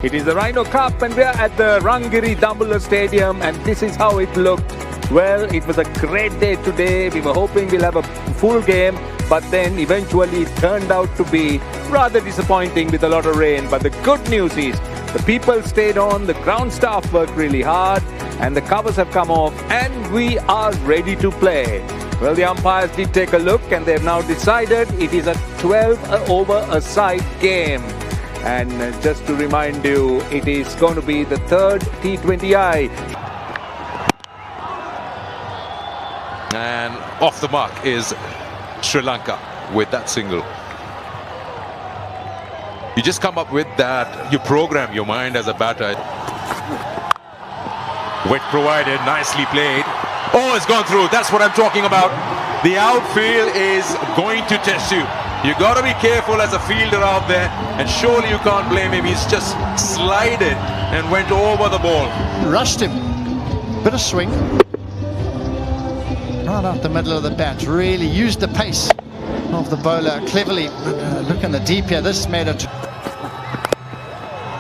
It is the Rhino Cup and we are at the Rangiri Dambulla Stadium and this is how it looked. Well, it was a great day today. We were hoping we'll have a full game, but then eventually it turned out to be rather disappointing with a lot of rain. But the good news is the people stayed on, the ground staff worked really hard and the covers have come off and we are ready to play. Well, the umpires did take a look and they've now decided it is a 12 over a side game. And just to remind you, it is going to be the third T20I. And off the mark is Sri Lanka with that single. You just come up with that, you program your mind as a batter. Wet provided, nicely played. Oh, it's gone through. That's what I'm talking about. The outfield is going to test you. You got to be careful as a fielder out there, and surely you can't blame him. He's just slided and went over the ball. Rushed him. Bit of swing. Right out the middle of the bat. Really used the pace of the bowler cleverly. Look in the deep here. This made it.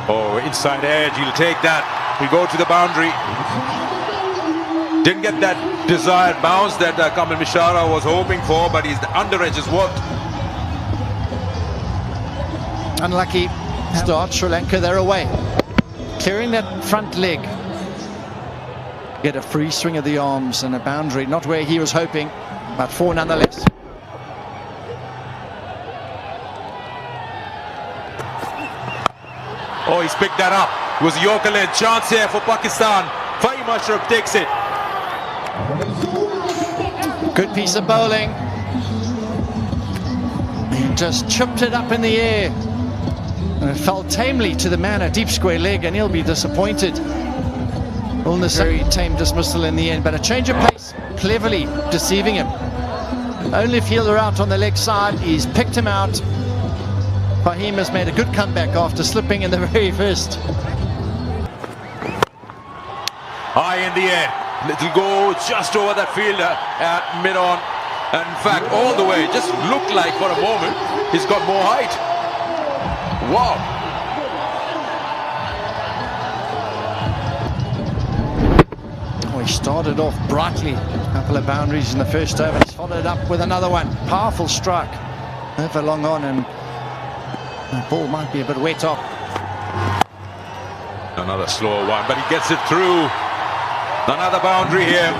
Oh, inside edge. He'll take that. He'll go to the boundary. Didn't get that desired bounce that Kamal Mishara was hoping for, but the under edge has worked. Unlucky start. Sri Lanka, they're away. Clearing that front leg. Get a free swing of the arms and a boundary. Not where he was hoping, but four nonetheless. Oh, he's picked that up. It was a Yorker led chance here for Pakistan. Fahim Ashraf takes it. Good piece of bowling. He just chipped it up in the air. And it fell tamely to the man, a deep square leg, and he'll be disappointed. Very tame dismissal in the end, but a change of pace, cleverly deceiving him. Only fielder out on the leg side, he's picked him out. Fahim has made a good comeback after slipping in the very first. High in the air, it'll go just over that fielder at mid-on. And in fact, all the way, just looked like for a moment, he's got more height. Wow. Oh, he started off brightly. A couple of boundaries in the first over. He's followed up with another one. Powerful strike. Never long on, and the ball might be a bit wet off. Another slower one, but he gets it through. Another boundary here.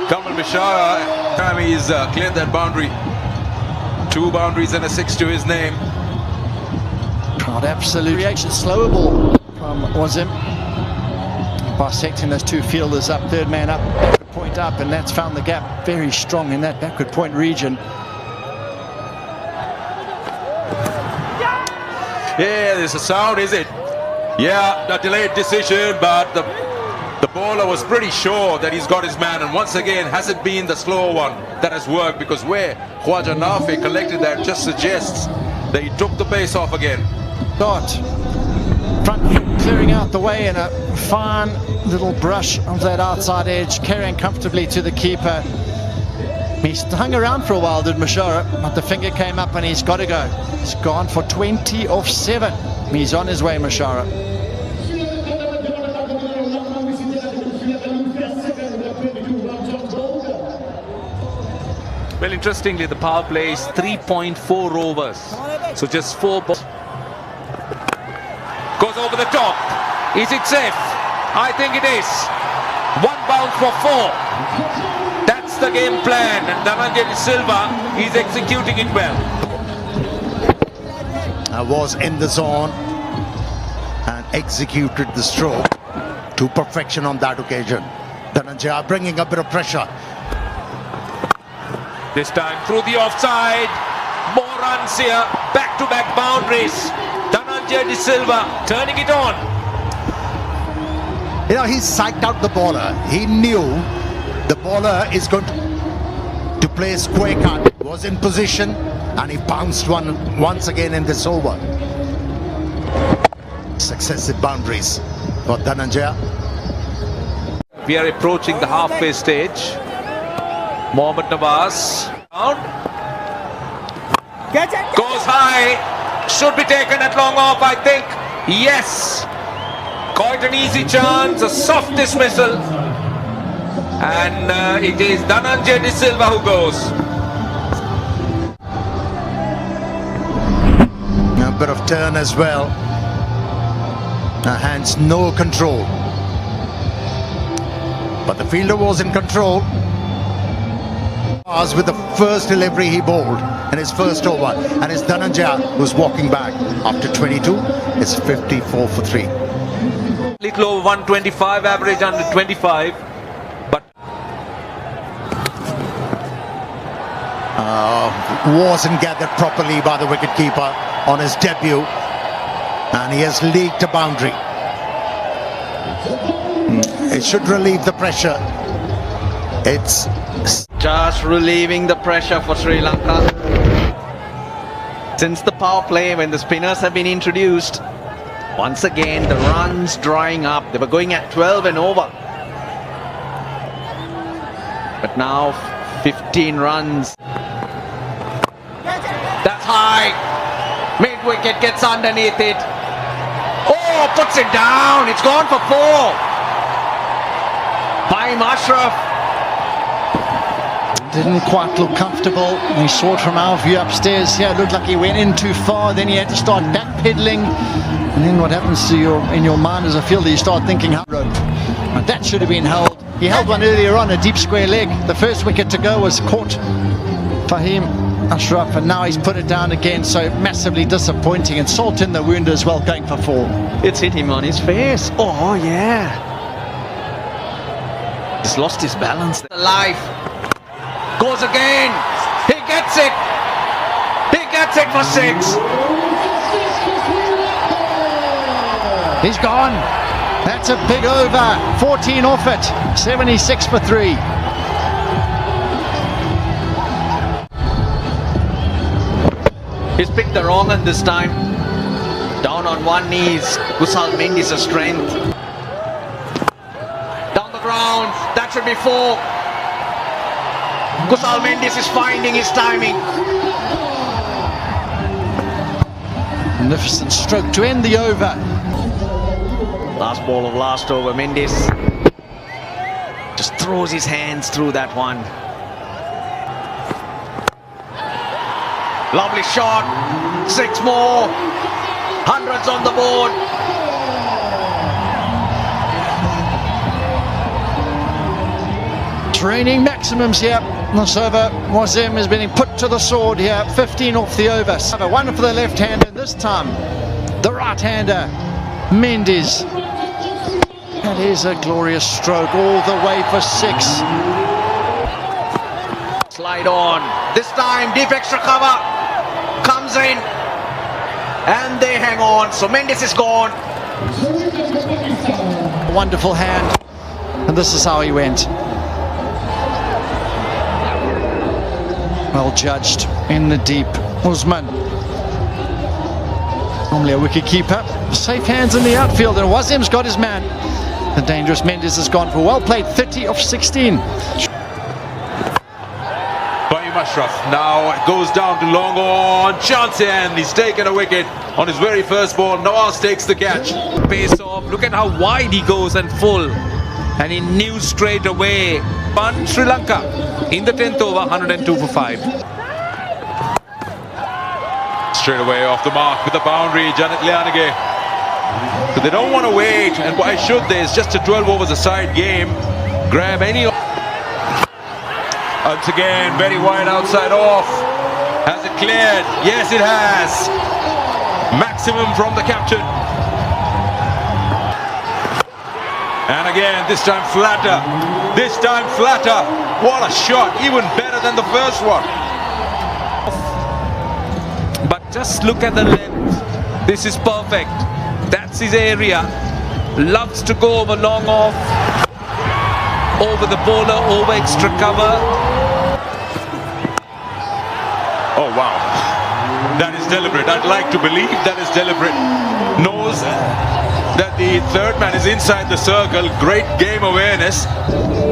Kamal Mishara, time he's cleared that boundary. 2 boundaries and a 6 to his name. Crowd absolute reaction. Slower ball from Wazim. Bisecting those 2 fielders up, third man up, backward point up, and that's found the gap very strong in that backward point region. Yeah, there's a sound, is it? Yeah, a delayed decision, but the bowler was pretty sure that he's got his man, and once again, has it been the slower one that has worked? Because where Khwaja Nafi collected that just suggests that he took the pace off again. Got front foot clearing out the way, and a fine little brush of that outside edge, carrying comfortably to the keeper. He's hung around for a while, did Mishara, but the finger came up and he's got to go. He's gone for 20 off 7. He's on his way, Mishara. Well, interestingly, the power play is 3.4 overs. So just 4 balls. Goes over the top. Is it safe? I think it is. 1 bounce for 4. That's the game plan. And Dhananjay Silva is executing it well. I was in the zone and executed the stroke to perfection on that occasion. Dhananjay bringing a bit of pressure. This time through the offside. More runs here. Back-to-back boundaries. Dhananjay Silva turning it on. You know, he psyched out the bowler. He knew the bowler is going to play a square cut. Was in position and he bounced one once again in this over. Successive boundaries for Dhananjay. We are approaching the halfway stage. Mohammad Nawaz goes high, should be taken at long off. I think Yes! Quite an easy chance, a soft dismissal. And it is Dhananjay De Silva who goes. A bit of turn as well. Hands no control. But the fielder was in control. With the first delivery he bowled in his first over, and it's Dhananjay who's walking back after 22. It's 54 for 3. Little over 125, average under 25. But wasn't gathered properly by the wicketkeeper on his debut, and he has leaked a boundary. It should relieve the pressure. It's just relieving the pressure for Sri Lanka. Since the power play, when the spinners have been introduced, once again the runs drying up. They were going at 12 and over, but now 15 runs. That's high. Mid wicket gets underneath it. Oh, puts it down. It's gone for 4. By Ashraf. Didn't quite look comfortable. We saw it from our view upstairs here. It looked like he went in too far. Then he had to start backpedaling. And then what happens to in your mind as a fielder, you start thinking, how rope. And that should have been held. He held one earlier on, a deep square leg. The first wicket to go was caught Fahim Ashraf, and now he's put it down again. So massively disappointing, and salt in the wound as well, going for 4. It's hit him on his face. Oh, yeah. He's lost his balance. Alive. Goes again. He gets it. He gets it for 6. He's gone. That's a big over. 14 off it. 76 for 3. He's picked the wrong one this time. Down on one knee is Kusal Mendes' strength. Down the ground. That should be 4. Kusal Mendes is finding his timing. Magnificent stroke to end the over. Last ball of last over. Mendes just throws his hands through that one. Lovely shot. 6 more. Hundreds on the board. Training maximums here. This over, Wazim is being put to the sword here. 15 off the over. 1 for the left-hander, and this time the right-hander, Mendes. That is a glorious stroke all the way for 6. Slide on. This time, deep extra cover comes in, and they hang on. So Mendes is gone. A wonderful hand, and this is how he went. Well judged in the deep. Usman, normally a wicket keeper. Safe hands in the outfield, and Wazim's got his man. The dangerous Mendes has gone for well played. 30 off 16. Fahim Ashraf now goes down to long on. Chance, and he's taken a wicket on his very first ball. Nawaz takes the catch. pace off. Look at how wide he goes and full. And he knew straight away. Fun Sri Lanka in the 10th over, 102 for 5. Straight away off the mark with the boundary, Janet Lianage. So they don't want to wait, and why should they? It's just a 12 overs a side game. Grab any. Once again, very wide outside off. Has it cleared? Yes, it has. Maximum from the captain. And again, this time flatter. This time flatter. What a shot. Even better than the first one. But just look at the length. This is perfect. That's his area. Loves to go over long off. Over the bowler, over extra cover. Oh, wow. That is deliberate. I'd like to believe that is deliberate. Knows that the third man is inside the circle. Great game awareness.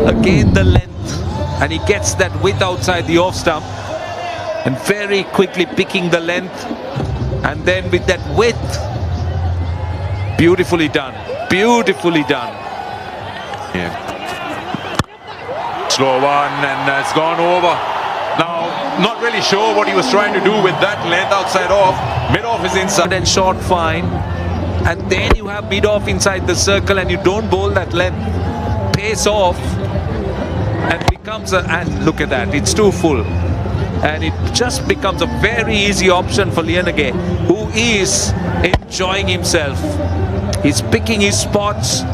Again the length, and he gets that width outside the off stump, and very quickly picking the length, and then with that width Beautifully done. Beautifully done. Yeah. Slow one, and it's gone over. Now, not really sure what he was trying to do with that length outside off. Mid-off is inside. And short fine. And then you have mid-off inside the circle and you don't bowl that length. Pace off. And becomes a... And look at that. It's too full. And it just becomes a very easy option for Lianage, who is enjoying himself. He's picking his spots.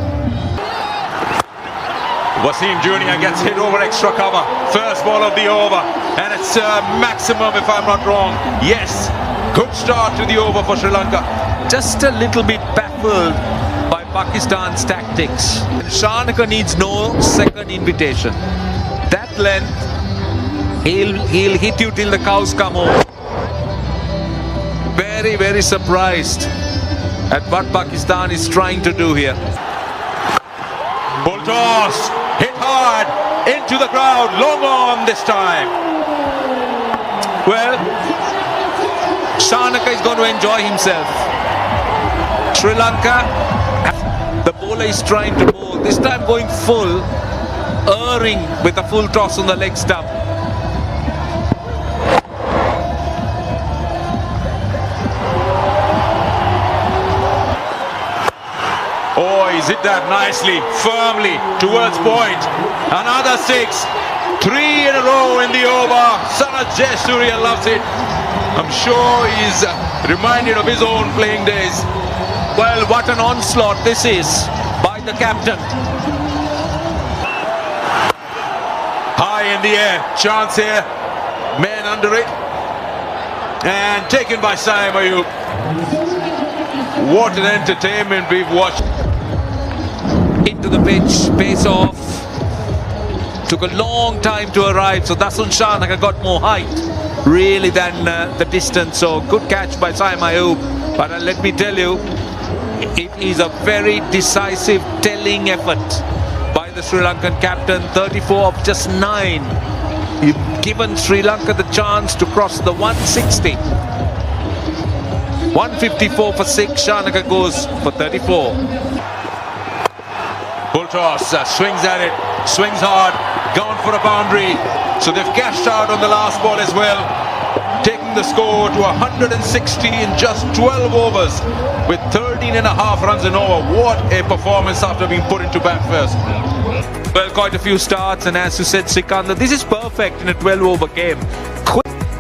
Wasim Jr. gets hit over extra cover. First ball of the over. And it's maximum if I'm not wrong. Yes. Good start to the over for Sri Lanka. Just a little bit baffled by Pakistan's tactics. Shanaka needs no second invitation. That length, he'll hit you till the cows come home. Very, very surprised at what Pakistan is trying to do here. Full toss. Hit hard into the crowd. Long on this time. Well, Shanaka is going to enjoy himself. Sri Lanka, the bowler is trying to bowl. This time going full, erring with a full toss on the leg stump. Oh, he's hit that nicely, firmly towards point. Another 6. 3 in a row in the over. Sanat Jayasuriya loves it. I'm sure he's reminded of his own playing days. Well, what an onslaught this is by the captain. High in the air, chance here. Man under it. And taken by Saim Ayub. What an entertainment we've watched. Into the pitch, pace off. Took a long time to arrive, so Dasun Shanaka got more height really than the distance. So good catch by Saim Ayub. But let me tell you, it is a very decisive, telling effort by the Sri Lankan captain. 34 of just 9. You've given Sri Lanka the chance to cross the 160. 154 for 6. Shanaka goes for 34. Full toss, swings at it, swings hard, gone for a boundary. So they've cashed out on the last ball as well, taking the score to 160 in just 12 overs with 13 and a half runs in over. What a performance after being put into bat first. Well, quite a few starts, and as you said, Sikandar, this is perfect in a 12-over game.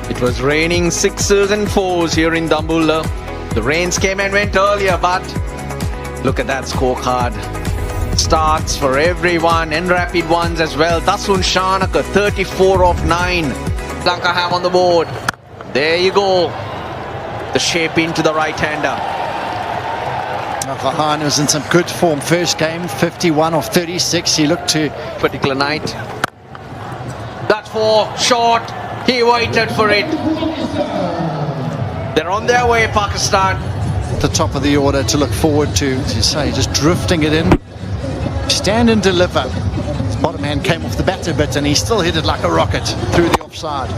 It was raining 6s and 4s here in Dambulla. The rains came and went earlier, but look at that scorecard. Starts for everyone and rapid ones as well. Dasun Shanaka, 34 of 9. Lanka have on the board. There you go. The shape into the right-hander. Farhan was in some good form. First game, 51 of 36. He looked to Particular night. That's for short. He waited for it. They're on their way, Pakistan. the top of the order to look forward to, as you say, just drifting it in. Stand and deliver. His bottom hand came off the bat a bit and he still hit it like a rocket through the offside.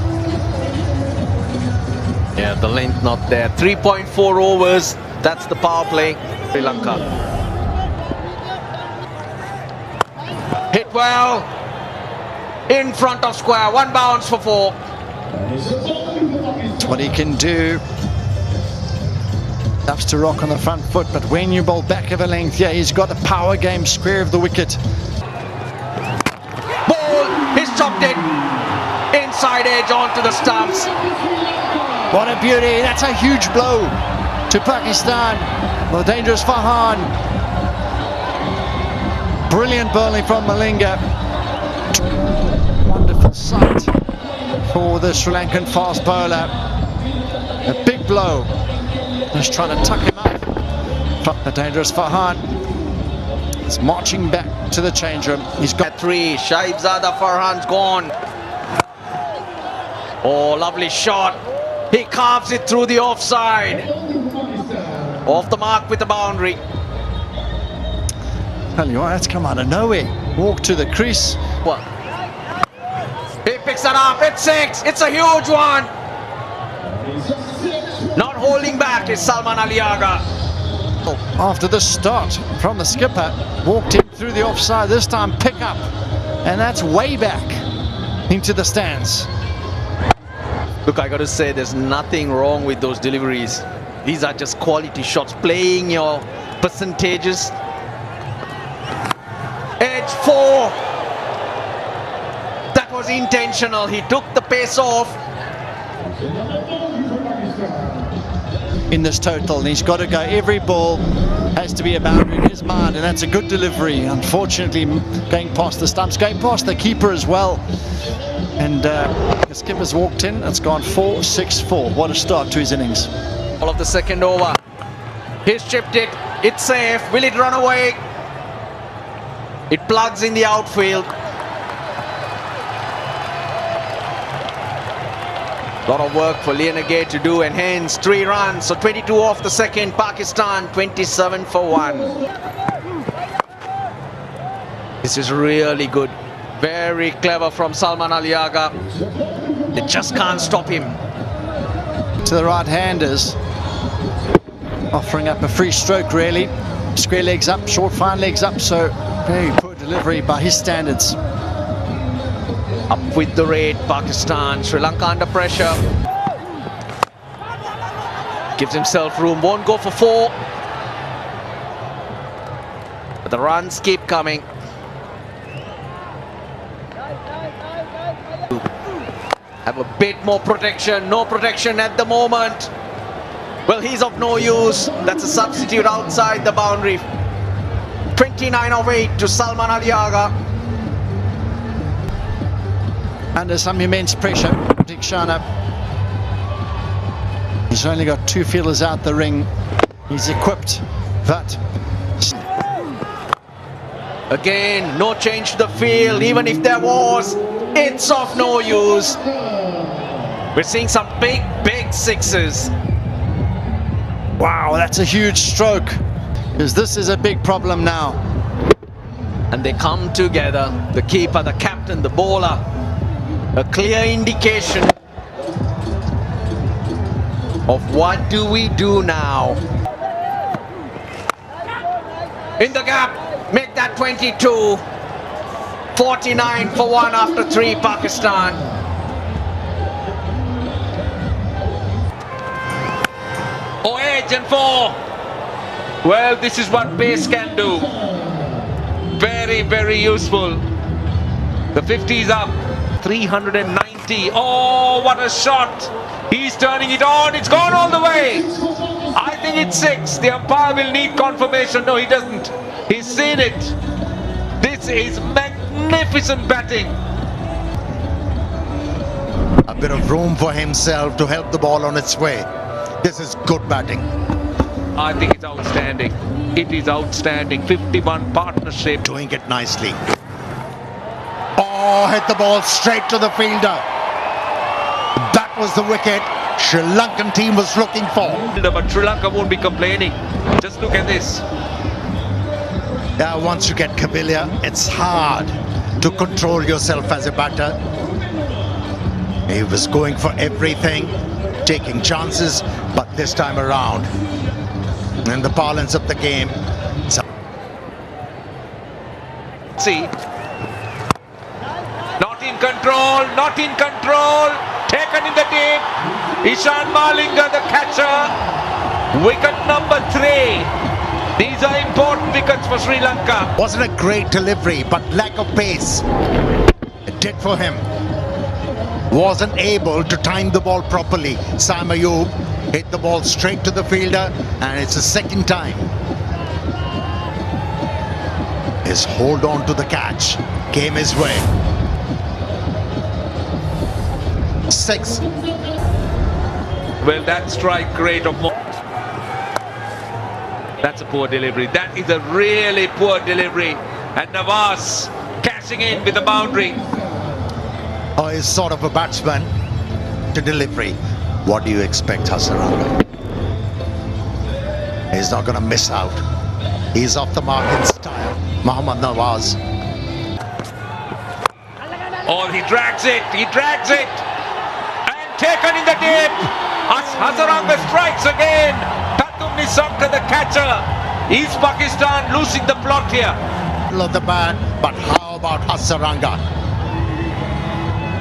Yeah, the length not there. 3.4 overs. That's the power play. Sri Lanka. Hit well. In front of square. One bounce for 4. That's what he can do. Loves to rock on the front foot, but when you bowl back of a length, yeah, he's got a power game, square of the wicket. Ball. He's chopped it. Inside edge onto the stumps. What a beauty. That's a huge blow to Pakistan. The dangerous Farhan. Brilliant bowling from Malinga. Wonderful sight for the Sri Lankan fast bowler. A big blow. Just trying to tuck him up. The dangerous Farhan is marching back to the change room. He's got 3. Shahibzada Farhan's gone. Oh, lovely shot. He carves it through the offside. Off the mark with the boundary. Tell you what, that's come out of nowhere. Walk to the crease. Well, he picks it up. It's 6. It's a huge one. Not holding back is Salman Aliaga. After the start from the skipper, walked in through the offside, this time pick up, and that's way back into the stands. Look, I got to say, there's nothing wrong with those deliveries. These are just quality shots, playing your percentages. Edge 4. That was intentional. He took the pace off. In this total, and he's got to go. Every ball has to be a boundary in his mind, and that's a good delivery. Unfortunately, going past the stumps, going past the keeper as well. And the skipper's walked in. It's gone 4-6-4. What a start to his innings. All of the second over. He's chipped it. It's safe. Will it run away? It plugs in the outfield. A lot of work for Lienegate to do, and hence 3 runs. So 22 off the second. Pakistan 27 for 1. This is really good. Very clever from Salman Aliaga. They just can't stop him. To the right-handers, offering up a free stroke really. Square legs up, short fine legs up, so very poor delivery by his standards. Up with the rate, Pakistan. Sri Lanka under pressure. Gives himself room, won't go for 4. But the runs keep coming. Have a bit more protection, no protection at the moment. Well, he's of no use. That's a substitute outside the boundary. 29 of 8 to Salman Aliaga. Under some immense pressure, Dick Sharna. He's only got 2 fielders out the ring. He's equipped, but again, no change to the field. Even if there was, it's of no use. We're seeing some big sixes. wow, that's a huge stroke, because this is a big problem now. And they come together, the keeper, the captain, the bowler. A clear indication of what do we do now. In the gap, make that 22. 49 for 1 after 3, Pakistan. Oh, edge and 4. Well, this is what pace can do. Very useful. The 50's up. 390. Oh, what a shot. He's turning it on. It's gone all the way. I think it's 6. The umpire will need confirmation. No, he doesn't. He's seen it. This is magnificent batting. A bit of room for himself to help the ball on its way. This is good batting. I think it's outstanding. It is outstanding. 51 partnership. Doing it nicely. Oh, hit the ball straight to the fielder. That was the wicket Sri Lankan team was looking for. But Sri Lanka won't be complaining. Just look at this. Now, once you get Kabilia, it's hard to control yourself as a batter. He was going for everything, taking chances, but this time around, in the parlance of the game, See, not in control, not in control, taken in the deep. Ishan Malinga, the catcher, wicket number 3. These are important wickets for Sri Lanka. wasn't a great delivery, but lack of pace, it did for him. Wasn't able to time the ball properly. Sam Ayub hit the ball straight to the fielder, and it's the second time. His hold on to the catch came his way. 6. Well, that strike rate of more. That's a poor delivery. That is a really poor delivery. And Nawaz cashing in with the boundary. Oh, he's sort of a batsman to delivery. What do you expect, Hasaranga? He's not going to miss out. He's off the mark in style. Mohammad Nawaz. Oh, he drags it. And taken in the deep. Hasaranga strikes again. Patum Nissanka, the catcher. Is Pakistan losing the plot here? Middle of the bat, but how about Hasaranga?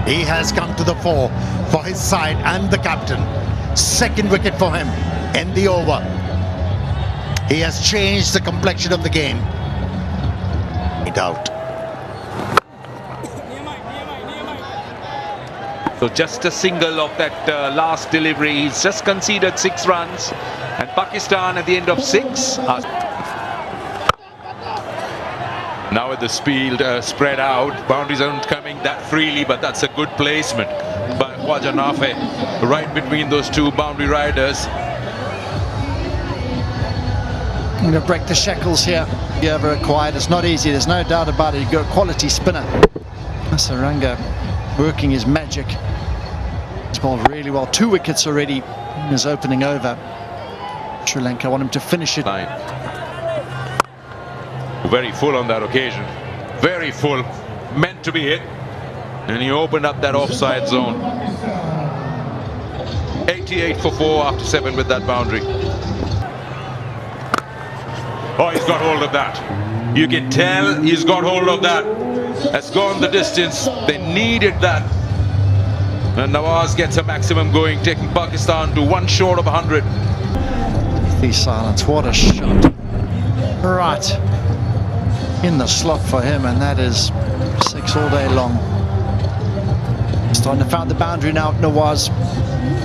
He has come to the fore for his side and the captain. Second wicket for him in the over. He has changed the complexion of the game. Out. So just a single of that last delivery. He's just conceded 6 runs, and Pakistan at the end of 6 are Now with the speed spread out, boundaries aren't coming that freely, but that's a good placement by Khwaja Nafe, right between those two boundary riders. I'm going to break the shackles here. You ever acquired, it's not easy, there's no doubt about it. You've got a quality spinner. Hasaranga working his magic. He's bowled really well. 2 wickets already in his opening over. Sri Lanka want him to finish it. Very full on that occasion. Very full. Meant to be hit. And he opened up that offside zone. 88 for 4 after 7 with that boundary. Oh, he's got hold of that. You can tell he's got hold of that. Has gone the distance. They needed that. And Nawaz gets a maximum going, taking Pakistan to 1 short of 100. The silence, what a shot. Right in the slot for him, and that is 6 all day long. Starting to find the boundary now, Nawaz.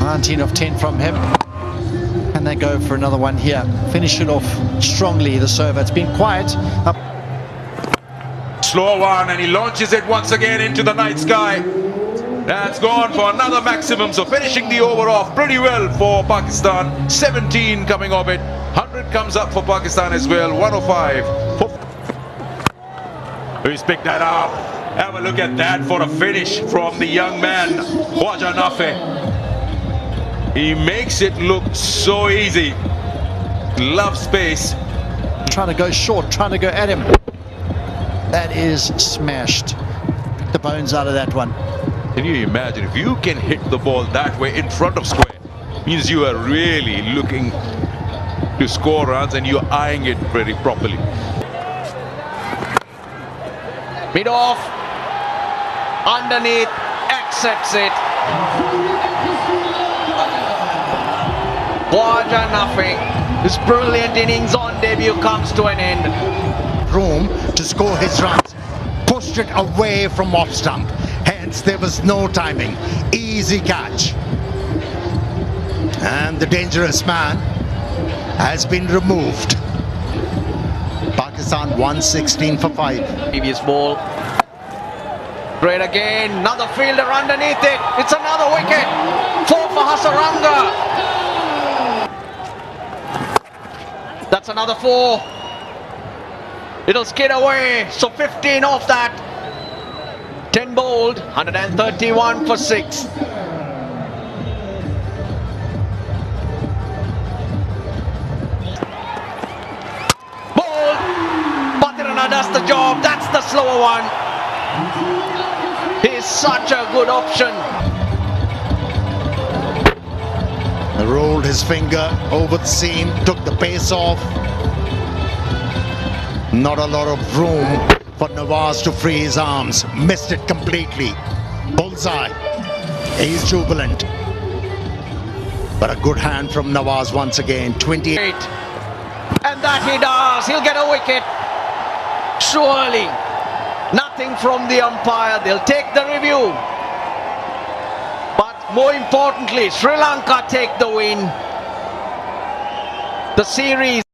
19 of 10 from him. And they go for another one here. Finish it off strongly, the server. It's been quiet. Up. Slow one, and he launches it once again into the night sky. That's gone for another maximum. So finishing the over off pretty well for Pakistan. 17 coming off it. 100 comes up for Pakistan as well. 105. Who's picked that up? Have a look at that for a finish from the young man, Khwaja Nafe. He makes it look so easy. Love space. Trying to go short, trying to go at him. That is smashed. Pick the bones out of that one. Can you imagine if you can hit the ball that way in front of square? Means you are really looking to score runs and you're eyeing it very properly. Mid off. Underneath. Accepts it. Khwaja Nafe, his brilliant innings on debut comes to an end. Room to score his runs. Pushed it away from off stump. Hence there was no timing. Easy catch. And the dangerous man has been removed. Pakistan 116 for 5. Previous ball. Great again. Another fielder underneath it. It's another wicket. 4 for Hasaranga. That's another 4. It'll skid away. So 15 off that. 10 bowled. 131 for 6. Bowled. Patirana does the job. That's the slower one. He's such a good option. Rolled his finger over the seam, took the pace off. Not a lot of room for Nawaz to free his arms. Missed it completely. Bullseye. He's jubilant. But a good hand from Nawaz once again. 28. And that he does. He'll get a wicket. Surely. Nothing from the umpire. They'll take the review. But more importantly, Sri Lanka take the win. The series